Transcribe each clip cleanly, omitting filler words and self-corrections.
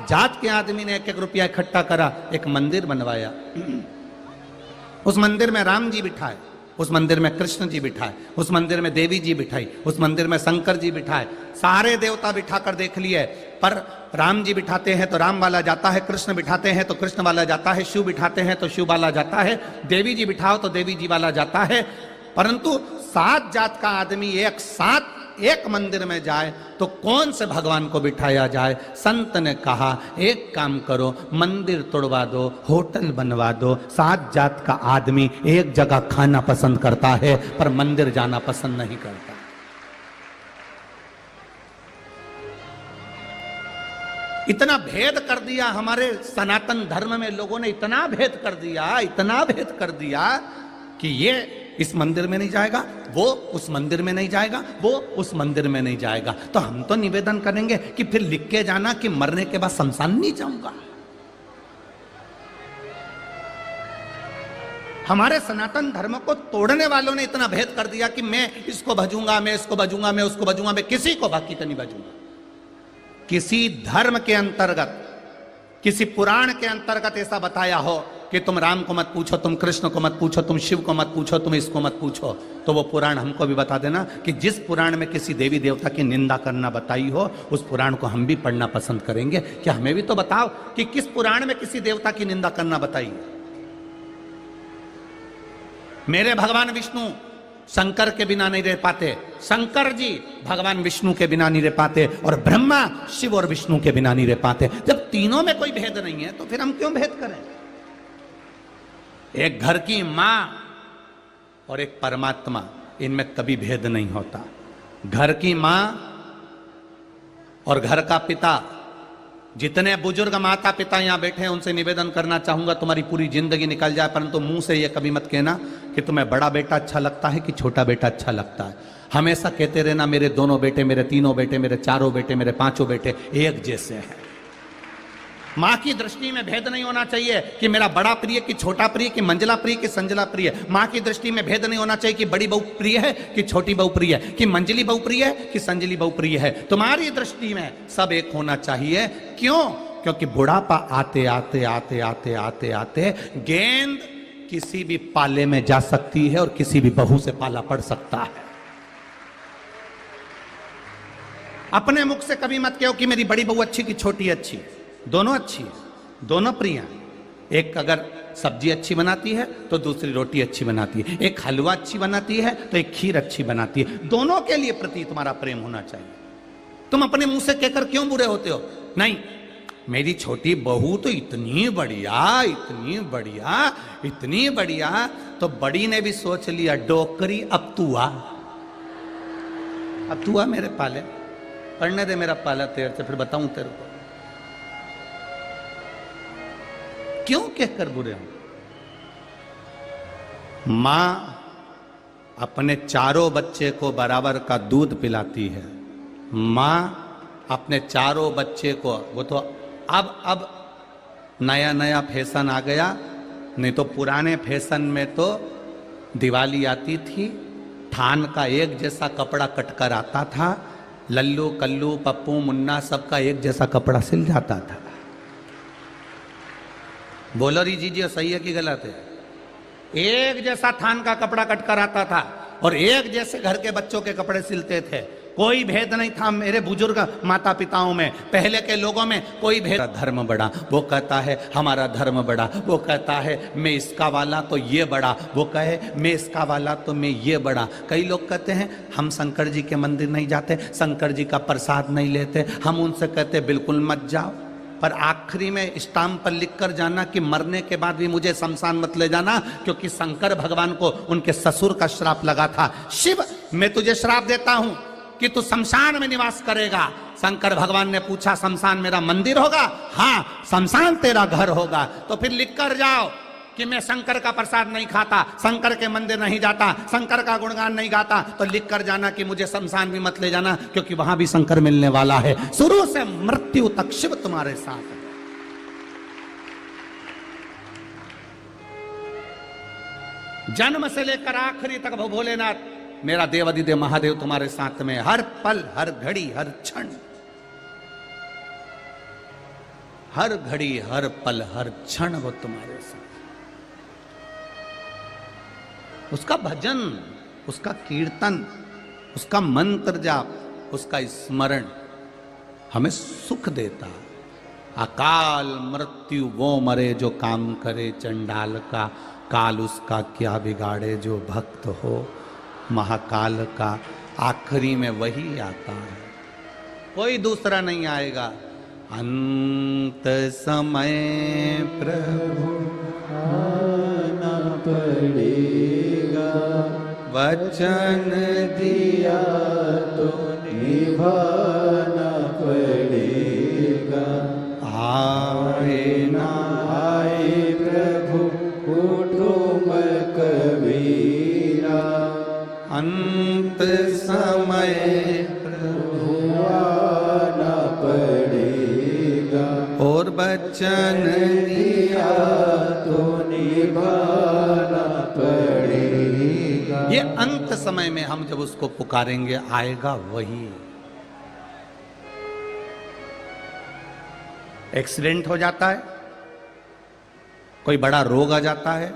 जात के आदमी ने 1-1 रुपया इकट्ठा करा, एक मंदिर बनवाया। उस मंदिर में राम जी बिठाए, उस मंदिर में कृष्ण जी बिठाए, उस मंदिर में देवी जी बिठाई, उस मंदिर में शंकर जी बिठाए, सारे देवता बिठाकर देख लिए, पर राम जी बिठाते हैं तो राम वाला जाता है, कृष्ण बिठाते हैं तो कृष्ण वाला जाता है, शिव बिठाते हैं तो शिव वाला जाता है, देवी जी बिठाओ तो देवी जी वाला जाता है। परंतु 7 जात का आदमी एक साथ एक मंदिर में जाए तो कौन से भगवान को बिठाया जाए? संत ने कहा एक काम करो, मंदिर तोड़वा दो, होटल बनवा दो। 7 जात का आदमी एक जगह खाना पसंद करता है पर मंदिर जाना पसंद नहीं करता। इतना भेद कर दिया हमारे सनातन धर्म में, लोगों ने इतना भेद कर दिया, इतना भेद कर दिया कि ये इस मंदिर में नहीं जाएगा, वो उस मंदिर में नहीं जाएगा, वो उस मंदिर में नहीं जाएगा। तो हम तो निवेदन करेंगे कि फिर लिख के जाना कि मरने के बाद शमशान नहीं जाऊंगा। हमारे सनातन धर्म को तोड़ने वालों ने इतना भेद कर दिया कि मैं इसको भजूंगा, मैं इसको भजूंगा, मैं उसको भजूंगा, मैं किसी को बाकी तो नहीं भजूंगा। किसी धर्म के अंतर्गत, किसी पुराण के अंतर्गत ऐसा बताया हो कि तुम राम को मत पूछो, तुम कृष्ण को मत पूछो, तुम शिव को मत पूछो, तुम इसको मत पूछो, तो वो पुराण हमको भी बता देना कि जिस पुराण में किसी देवी देवता की निंदा करना बताई हो उस पुराण को हम भी पढ़ना पसंद करेंगे। क्या हमें भी तो बताओ कि किस पुराण में किसी देवता की निंदा करना बताई। मेरे भगवान विष्णु शंकर के बिना नहीं रह पाते, शंकर जी भगवान विष्णु के बिना नहीं रह पाते, और ब्रह्मा शिव और विष्णु के बिना नहीं रह पाते। जब तीनों में कोई भेद नहीं है तो फिर हम क्यों भेद करें? एक घर की मां और एक परमात्मा, इनमें कभी भेद नहीं होता। घर की मां और घर का पिता, जितने बुजुर्ग माता पिता यहां बैठे हैं उनसे निवेदन करना चाहूंगा तुम्हारी पूरी जिंदगी निकल जाए परंतु मुंह से यह कभी मत कहना कि तुम्हें बड़ा बेटा अच्छा लगता है कि छोटा बेटा अच्छा लगता है। हमेशा कहते रहना मेरे दोनों बेटे, मेरे तीनों बेटे, मेरे चारों बेटे, मेरे पांचों बेटे एक जैसे हैं। मां की दृष्टि में भेद नहीं होना चाहिए कि मेरा बड़ा प्रिय कि छोटा प्रिय, कि मंजला प्रिय कि संजला प्रिय। मां की दृष्टि में भेद नहीं होना चाहिए कि बड़ी बहू प्रिय है कि छोटी बहू प्रिय है, कि मंजली बहू प्रिय है कि संजली बहू प्रिय है। तुम्हारी दृष्टि में सब एक होना चाहिए। क्यों? क्योंकि बुढ़ापा आते आते आते आते आते आते गेंद किसी भी पाले में जा सकती है और किसी भी बहू से पाला पड़ सकता है। अपने मुख से कभी मत कहो कि मेरी बड़ी बहू अच्छी कि छोटी अच्छी। दोनों अच्छी है, दोनों प्रिय हैं। एक अगर सब्जी अच्छी बनाती है तो दूसरी रोटी अच्छी बनाती है, एक हलवा अच्छी बनाती है तो एक खीर अच्छी बनाती है। दोनों के लिए प्रति तुम्हारा प्रेम होना चाहिए। तुम अपने मुंह से कहकर क्यों बुरे होते हो? नहीं, मेरी छोटी बहू तो इतनी बढ़िया, इतनी बढ़िया, इतनी बढ़िया, तो बड़ी ने भी सोच लिया डोकरी अब तू आ, अब तू आ मेरे पाले, पढ़ने दे मेरा पाला तेरे से, फिर बताऊं तेरे को। क्यों कहकर बुरे हो? मां अपने चारों बच्चे को बराबर का दूध पिलाती है। मां अपने चारों बच्चे को, वो तो अब नया नया फैशन आ गया, नहीं तो पुराने फैशन में तो दिवाली आती थी, थान का एक जैसा कपड़ा कटकर आता था, लल्लू कल्लू पप्पू मुन्ना सबका एक जैसा कपड़ा सिल जाता था। बोलो रीजिए सही है कि गलत है? एक जैसा थान का कपड़ा कटकर आता था और एक जैसे घर के बच्चों के कपड़े सिलते थे। कोई भेद नहीं था मेरे बुजुर्ग माता पिताओं में, पहले के लोगों में कोई भेद। धर्म बड़ा, वो कहता है हमारा धर्म बड़ा, वो कहता है मैं इसका वाला तो ये बड़ा, वो कहे मैं इसका वाला तो मैं ये बड़ा। कई लोग कहते हैं हम शंकर जी के मंदिर नहीं जाते, शंकर जी का प्रसाद नहीं लेते। हम उनसे कहते बिल्कुल मत जाओ, पर आखिरी में स्टाम्प पर लिख कर जाना कि मरने के बाद भी मुझे शमशान मत ले जाना, क्योंकि शंकर भगवान को उनके ससुर का श्राप लगा था। शिव, मैं तुझे श्राप देता हूं कि तू शमशान में निवास करेगा। शंकर भगवान ने पूछा शमशान मेरा मंदिर होगा? हाँ, शमशान तेरा घर होगा। तो फिर लिख कर जाओ कि मैं शंकर का प्रसाद नहीं खाता, शंकर के मंदिर नहीं जाता, शंकर का गुणगान नहीं गाता। तो लिख कर जाना कि मुझे शमशान भी मत ले जाना, क्योंकि वहां भी शंकर मिलने वाला है। शुरू से मृत्यु तक शिव तुम्हारे साथ है। जन्म से लेकर आखिरी तक भोलेनाथ मेरा देवाधिदेव महादेव तुम्हारे साथ में, हर पल, हर घड़ी, हर क्षण। हर घड़ी, हर पल, हर क्षण वो तुम्हारे साथ। उसका भजन, उसका कीर्तन, उसका मंत्र जाप, उसका स्मरण हमें सुख देता। अकाल मृत्यु वो मरे जो काम करे चंडाल का, काल उसका क्या बिगाड़े जो भक्त हो महाकाल का। आखिरी में वही आता है, कोई दूसरा नहीं आएगा। अंत समय प्रभु आना पड़ेगा, वचन दिया तो निभाना पड़ेगा। आए ना आए प्रभु कुटुंब कबीरा, अंत समय प्रभु आना पड़ेगा, और वचन दिया तो निभाना पड़ेगा। ये अंत समय में हम जब उसको पुकारेंगे आएगा वही। एक्सीडेंट हो जाता है, कोई बड़ा रोग आ जाता है,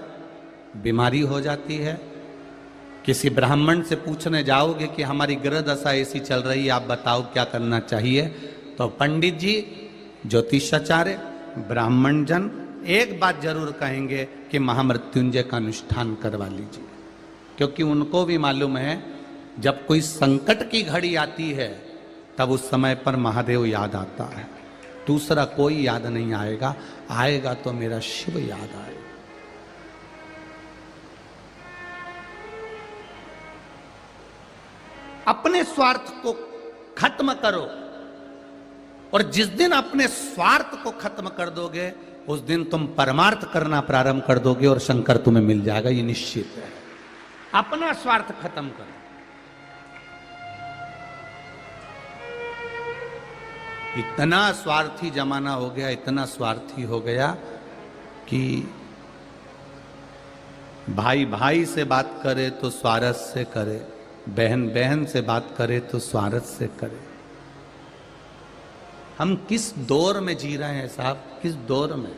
बीमारी हो जाती है, किसी ब्राह्मण से पूछने जाओगे कि हमारी ग्रह दशा ऐसी चल रही है, आप बताओ क्या करना चाहिए, तो पंडित जी, ज्योतिषाचार्य, ब्राह्मण जन एक बात जरूर कहेंगे कि महामृत्युंजय का अनुष्ठान करवा लीजिए, क्योंकि उनको भी मालूम है जब कोई संकट की घड़ी आती है तब उस समय पर महादेव याद आता है, दूसरा कोई याद नहीं आएगा। आएगा तो मेरा शिव याद आएगा। अपने स्वार्थ को खत्म करो, और जिस दिन अपने स्वार्थ को खत्म कर दोगे उस दिन तुम परमार्थ करना प्रारंभ कर दोगे और शंकर तुम्हें मिल जाएगा, ये निश्चित है। अपना स्वार्थ खत्म करो। इतना स्वार्थी जमाना हो गया, इतना स्वार्थी हो गया कि भाई भाई से बात करे तो स्वार्थ से करे, बहन बहन से बात करे तो स्वार्थ से करे। हम किस दौर में जी रहे हैं साहब, किस दौर में?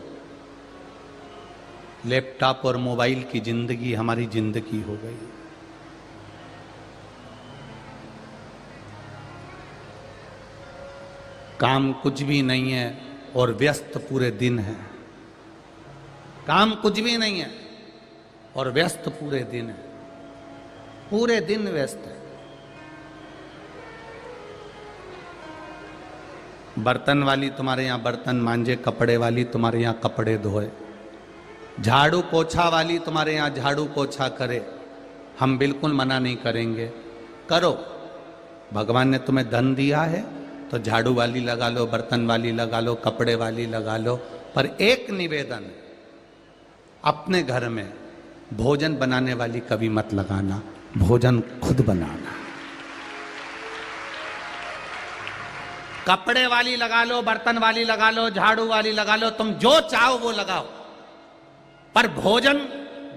लैपटॉप और मोबाइल की जिंदगी हमारी जिंदगी हो गई। काम कुछ भी नहीं है और व्यस्त पूरे दिन है। काम कुछ भी नहीं है और व्यस्त पूरे दिन है, पूरे दिन व्यस्त है। बर्तन वाली तुम्हारे यहाँ बर्तन मांजे, कपड़े वाली तुम्हारे यहाँ कपड़े धोए, झाड़ू पोछा वाली तुम्हारे यहाँ झाड़ू पोछा करे। हम बिल्कुल मना नहीं करेंगे, करो। भगवान ने तुम्हें धन दिया है तो झाड़ू वाली लगा लो, बर्तन वाली लगा लो, कपड़े वाली लगा लो। पर एक निवेदन, अपने घर में भोजन बनाने वाली कभी मत लगाना, भोजन खुद बनाना। कपड़े वाली लगा लो, बर्तन वाली लगा लो, झाड़ू वाली लगा लो, तुम जो चाहो वो लगाओ, पर भोजन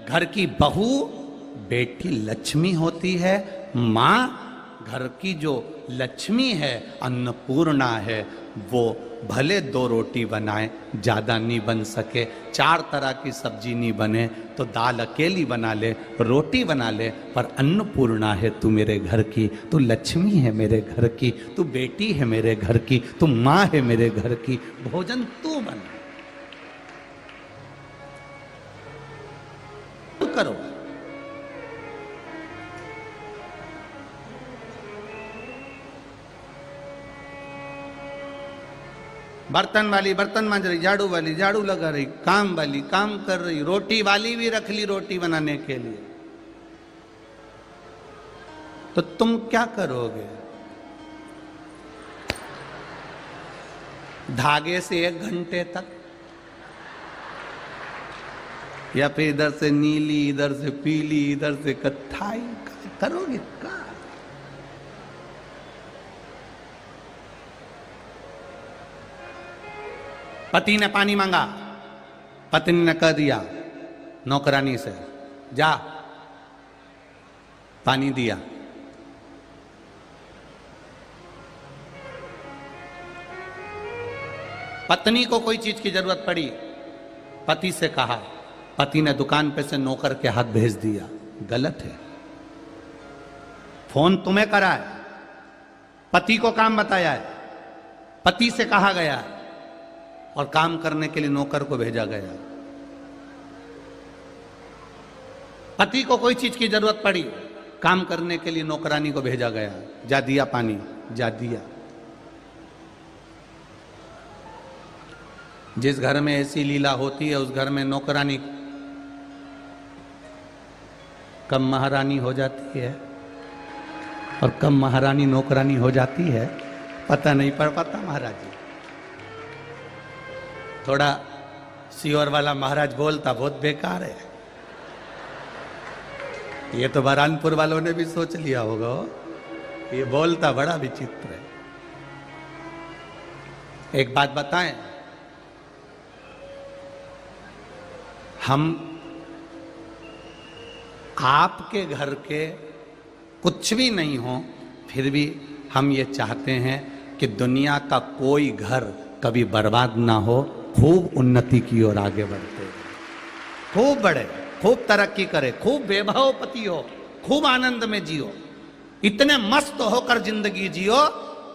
घर की बहू, बेटी लक्ष्मी होती है। माँ घर की जो लक्ष्मी है, अन्नपूर्णा है, वो भले 2 रोटी बनाए, ज़्यादा नहीं बन सके, 4 तरह की सब्जी नहीं बने तो दाल अकेली बना ले, रोटी बना ले, पर अन्नपूर्णा है तू मेरे घर की, तू लक्ष्मी है मेरे घर की, तू बेटी है मेरे घर की, तू माँ है मेरे घर की, भोजन तू बना, तू करो। बर्तन वाली बर्तन मांज रही, झाड़ू वाली झाड़ू लगा रही, काम वाली काम कर रही, रोटी वाली भी रख ली रोटी बनाने के लिए। तो तुम क्या करोगे? धागे से 1 घंटे तक, या फिर इधर से नीली, इधर से पीली, इधर से कत्थाई करोगे क्या? पति ने पानी मांगा, पत्नी ने कह दिया नौकरानी से, जा पानी दिया। पत्नी को कोई चीज की जरूरत पड़ी, पति से कहा, पति ने दुकान पे से नौकर के हाथ भेज दिया, गलत है। फोन तुम्हें करा है, पति को काम बताया है, पति से कहा गया है और काम करने के लिए नौकर को भेजा गया। पति को कोई चीज की जरूरत पड़ी, काम करने के लिए नौकरानी को भेजा गया, जा दिया पानी, जा दिया। जिस घर में ऐसी लीला होती है उस घर में नौकरानी कब महारानी हो जाती है और कब महारानी नौकरानी हो जाती है पता नहीं पड़ पाता। महाराज जी थोड़ा सीहोर वाला महाराज बोलता बहुत बेकार है, ये तो बरहानपुर वालों ने भी सोच लिया होगा, ये बोलता बड़ा विचित्र है। एक बात बताएं, हम आपके घर के कुछ भी नहीं हो फिर भी हम ये चाहते हैं कि दुनिया का कोई घर कभी बर्बाद ना हो, खूब उन्नति की ओर आगे बढ़ते, खूब बढ़े, खूब तरक्की करे, खूब वैभवपति हो, खूब आनंद में जियो, इतने मस्त होकर जिंदगी जियो।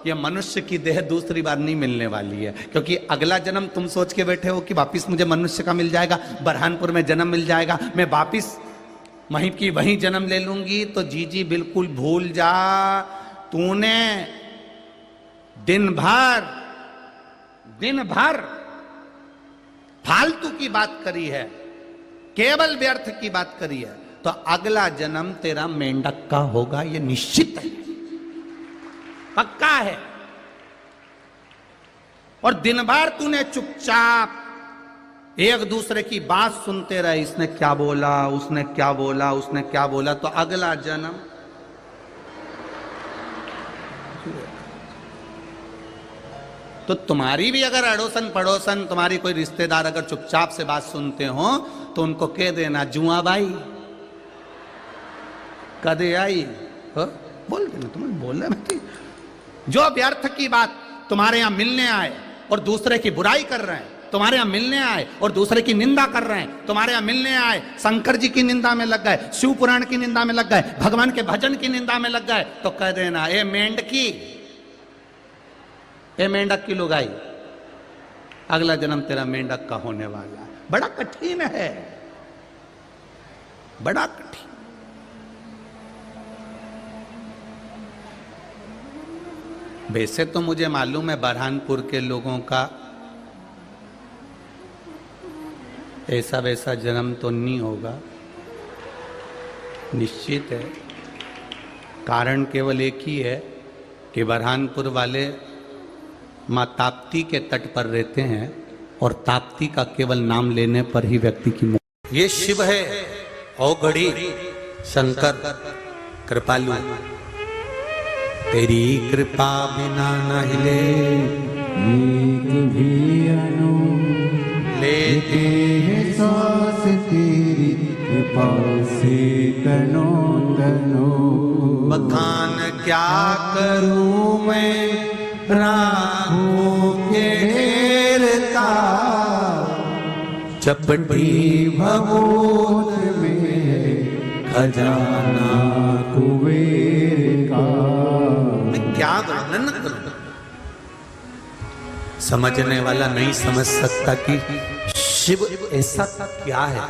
ये मनुष्य की देह दूसरी बार नहीं मिलने वाली है, क्योंकि अगला जन्म तुम सोच के बैठे हो कि वापिस मुझे मनुष्य का मिल जाएगा, बरहानपुर में जन्म मिल जाएगा, मैं वापिस वहीं की वहीं जन्म ले लूंगी। तो जी बिल्कुल भूल जा, तूने दिन भर फालतू की बात करी है, केवल व्यर्थ की बात करी है, तो अगला जन्म तेरा मेंढक का होगा, ये निश्चित है, पक्का है। और दिन भर तूने चुपचाप एक दूसरे की बात सुनते रहे, इसने क्या बोला, उसने क्या बोला, उसने क्या बोला, तो अगला जन्म तो तुम्हारी भी अगर अड़ोसन पड़ोसन तुम्हारी कोई रिश्तेदार अगर चुपचाप से बात सुनते हो तो उनको कह देना, जुआ बाई कदे आई हो? बोल देना, तुम्हें बोलना मत। जो व्यर्थ की बात तुम्हारे यहां मिलने आए और दूसरे की बुराई कर रहे हैं, तुम्हारे यहां मिलने आए और दूसरे की निंदा कर रहे हैं, तुम्हारे यहां मिलने आए शंकर जी की निंदा में लग गए, शिव पुराण की निंदा में लग गए, भगवान के भजन की निंदा में लग गए, तो कह देना, ए मेंढकी, ए मेंढक की लुगाई, अगला जन्म तेरा मेंढक का होने वाला है। बड़ा कठिन है, बड़ा कठिन। वैसे तो मुझे मालूम है बरहानपुर के लोगों का ऐसा वैसा जन्म तो नहीं होगा, निश्चित है। कारण केवल एक ही है कि बरहानपुर वाले माँ ताप्ती के तट पर रहते हैं और ताप्ती का केवल नाम लेने पर ही व्यक्ति की मौत। ये शिव है औघड़ी शंकर कृपालु, तेरी कृपा बिना न हिले एक भी अनु, लेते हैं सांस तेरी कृपा से तनो तनो। बखान क्या करूं मैं राहों के ढेर का, चपटी भगोत में खजाना कुबेर का। मैं क्या वर्णन करूं, समझने वाला नहीं समझ सकता कि शिव ऐसा क्या है।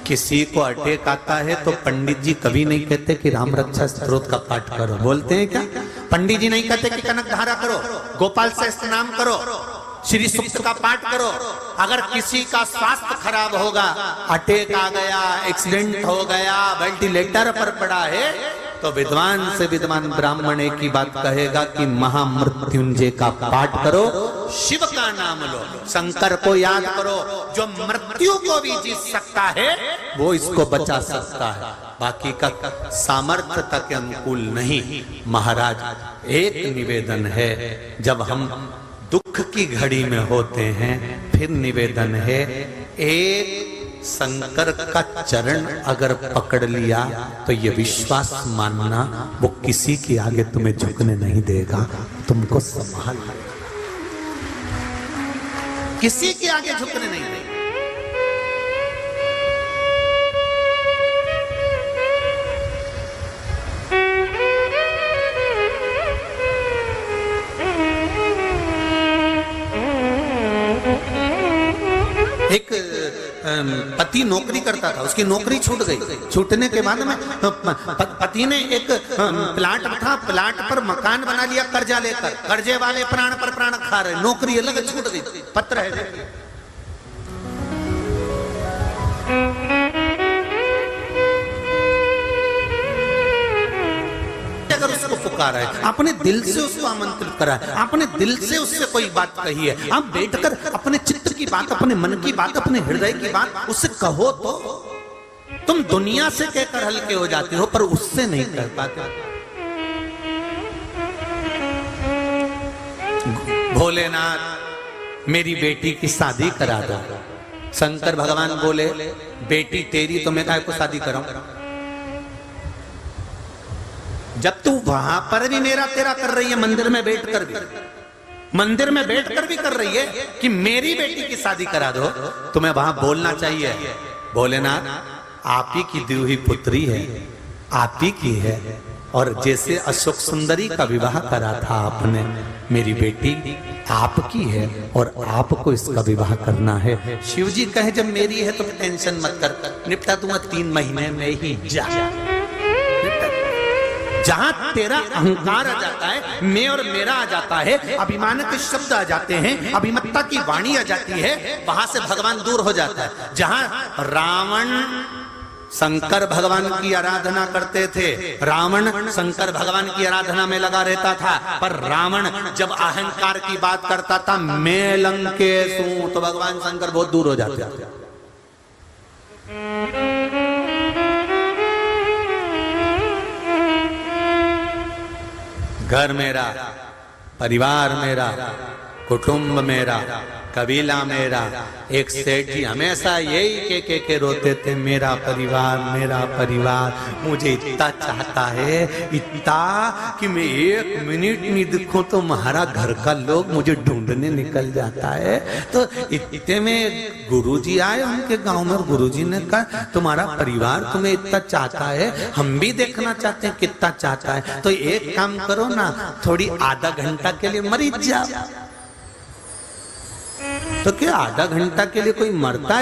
किसी को अटैक आता है तो पंडित जी कभी नहीं कहते कि राम रक्षा स्तोत्र का पाठ करो, बोलते हैं क्या? पंडित जी नहीं कहते कि कनक धारा करो, गोपाल से स्नान करो, श्री सूक्त का पाठ करो। अगर किसी का स्वास्थ्य खराब होगा, अटैक आ गया, एक्सीडेंट हो गया, वेंटिलेटर पर पड़ा है, तो विद्वान से विद्वान ब्राह्मण एक ही बात कहेगा कि महामृत्युंजय का पाठ करो, शिव का नाम लो, शंकर को याद करो। जो मृत्यु को भी जीत सकता है वो इसको बचा सकता है, बाकी का सामर्थ्यता के अनुकूल नहीं। महाराज एक निवेदन है, जब हम दुख की घड़ी में होते हैं फिर निवेदन है, एक शंकर का चरण अगर पकड़ लिया तो ये विश्वास मानना वो किसी के आगे तुम्हें झुकने नहीं देगा, तुमको संभाल। किसी के आगे झुकने नहीं देंगे। एक पति नौकरी करता था, उसकी नौकरी छूट गई। छूटने के बाद में पति ने एक प्लाट था, प्लाट पर मकान बना लिया कर्जा लेकर। कर्जे वाले प्राण पर प्राण खा रहे, नौकरी अलग छूट गई। पत्र है अगर उसको पुकारा है, अपने दिल से उसको आमंत्रित करा है, अपने दिल से उससे कोई बात कही है, आप बैठकर अपने चित्त की बात, अपने मन की बात, अपने हृदय की बात उससे कहो तो तुम दुनिया से कहकर हल्के हो जाते हो, पर उससे नहीं कर पाते। भोलेनाथ मेरी बेटी की शादी करा दो। शंकर भगवान बोले बेटी तेरी तो मैं काहे को शादी कराऊं? जब तू वहां पर भी मेरा तेरा कर रही है, मंदिर में बैठकर भी, मंदिर में बैठकर भी कर रही है कि मेरी बेटी की शादी करा दो, तुम्हें वहां बोलना चाहिए भोलेनाथ आप ही की दी हुई पुत्री है, आप ही की है। और जैसे अशोक सुंदरी का विवाह करा था आपने, मेरी बेटी आपकी है और आपको इसका विवाह करना है। शिव जी कहे जब मेरी है तो टेंशन मत कर, निपटा दूंगा 3 महीने में ही। जा जहां तेरा अहंकार आ जाता है, मैं और मेरा आ जाता है, अभिमान के शब्द आ जाते हैं, अभिमत्ता की वाणी आ जाती है, वहां से भगवान दूर हो जाता है। जहां रावण शंकर भगवान की आराधना करते थे, रावण शंकर भगवान की आराधना में लगा रहता था, पर रावण जब अहंकार की बात करता था, मैं लंकेश हूं, तो भगवान शंकर बहुत दूर हो जाते थे। घर मेरा, परिवार मेरा, कुटुंब मेरा, कबीला मेरा। एक सेठ जी हमेशा यही के रोते थे, मेरा परिवार मुझे इतना चाहता है, इतना कि मैं 1 मिनट नहीं दिखूं तो हमारा घर का लोग मुझे ढूंढने निकल जाता है। तो इतने में गुरुजी आए उनके गांव में, गुरुजी ने कहा तुम्हारा परिवार तुम्हें इतना चाहता है, हम भी देखना चाहते हैं कितना चाहता है, तो एक काम करो ना, थोड़ी आधा घंटा के लिए मर जाओ। तो क्या आधा घंटा के लिए कोई मरता है?